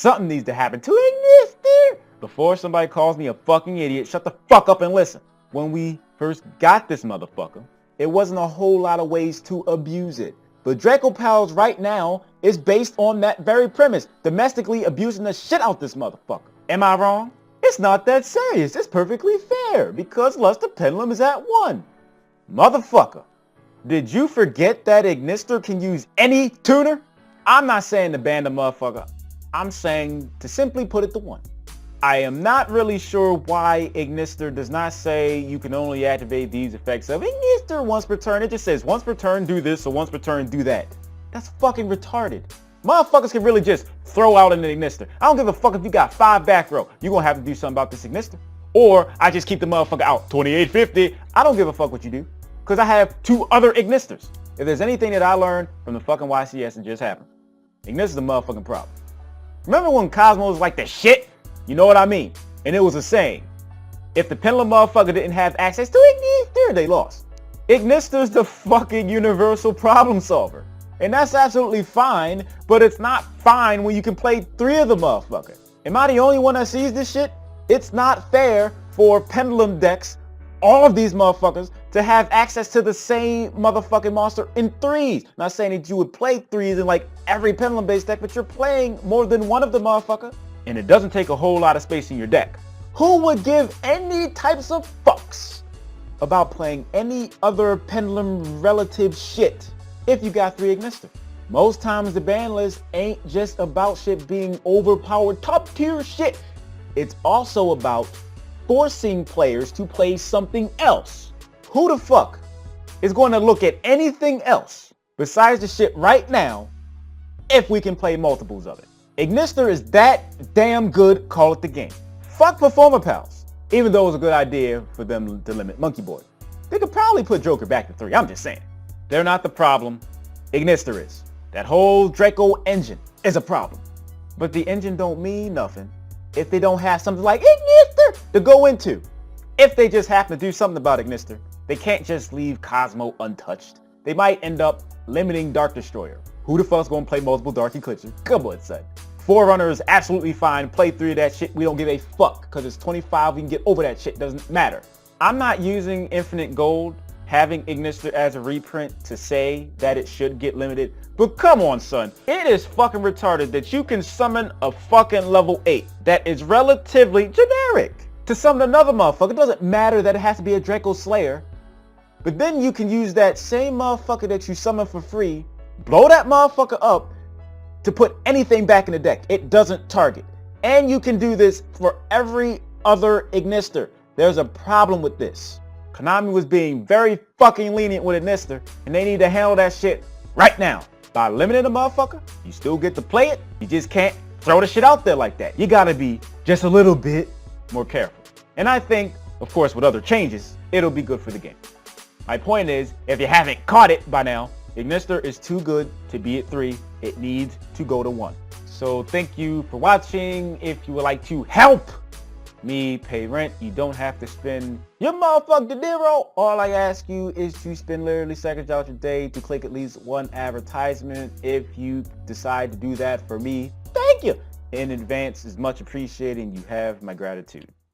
Something needs to happen to Ignister before somebody calls me a fucking idiot. Shut the fuck up and listen. When we first got this motherfucker, it wasn't a whole lot of ways to abuse it. But Draco Pals right now is based on that very premise, domestically abusing the shit out this motherfucker. Am I wrong? It's not that serious. It's perfectly fair because Luster Pendulum is at 1. Motherfucker, did you forget that Ignister can use any tuner? I'm not saying to ban the motherfucker. I'm saying to simply put it to 1. I am not really sure why Ignister does not say you can only activate these effects of Ignister once per turn. It just says once per turn do this or once per turn do that. That's fucking retarded. Motherfuckers can really just throw out an Ignister. I don't give a fuck if you got 5 back row. You're gonna have to do something about this Ignister. Or I just keep the motherfucker out. 2850. I don't give a fuck what you do. Because I have 2 other Ignisters. If there's anything that I learned from the fucking YCS and just happened, Ignister's the motherfucking problem. Remember when Cosmo was like the shit? You know what I mean? And it was a saying. If the Pendulum motherfucker didn't have access to Ignister, they lost. Ignister's the fucking universal problem solver. And that's absolutely fine, but it's not fine when you can play 3 of the motherfucker. Am I the only one that sees this shit? It's not fair for Pendulum decks, all of these motherfuckers, to have access to the same motherfucking monster in 3s. Not saying that you would play 3s in like every Pendulum based deck, but you're playing more than one of the motherfucker. And it doesn't take a whole lot of space in your deck. Who would give any types of fucks about playing any other Pendulum relative shit if you got 3 Ignister? Most times the ban list ain't just about shit being overpowered top tier shit. It's also about forcing players to play something else. Who the fuck is going to look at anything else besides the shit right now if we can play multiples of it? Ignister is that damn good, call it the game. Fuck Performer Pals. Even though it was a good idea for them to limit Monkey Boy. They could probably put Joker back to 3, I'm just saying. They're not the problem. Ignister is. That whole Draco engine is a problem. But the engine don't mean nothing if they don't have something like Ignister to go into. If they just happen to do something about Ignister, they can't just leave Cosmo untouched. They might end up limiting Dark Destroyer. Who the fuck's gonna play multiple Dark Eclipses? Come on, son. Forerunner is absolutely fine. Play 3 of that shit. We don't give a fuck because it's 25. We can get over that shit. Doesn't matter. I'm not using Infinite Gold, having Ignister as a reprint to say that it should get limited. But come on, son. It is fucking retarded that you can summon a fucking level 8 that is relatively generic to summon another motherfucker. It doesn't matter that it has to be a Dracoslayer. But then you can use that same motherfucker that you summon for free, blow that motherfucker up to put anything back in the deck. It doesn't target. And you can do this for every other Ignister. There's a problem with this. Konami was being very fucking lenient with Ignister, and they need to handle that shit right now. By limiting the motherfucker, you still get to play it. You just can't throw the shit out there like that. You gotta be just a little bit more careful. And I think, of course, with other changes, it'll be good for the game. My point is, if you haven't caught it by now, Ignister is too good to be at 3. It needs to go to 1. So thank you for watching. If you would like to help me pay rent, you don't have to spend your motherfucking DINERO. All I ask you is to spend literally seconds out your day to click at least 1 advertisement. If you decide to do that for me, thank you in advance. Is much appreciated and you have my gratitude.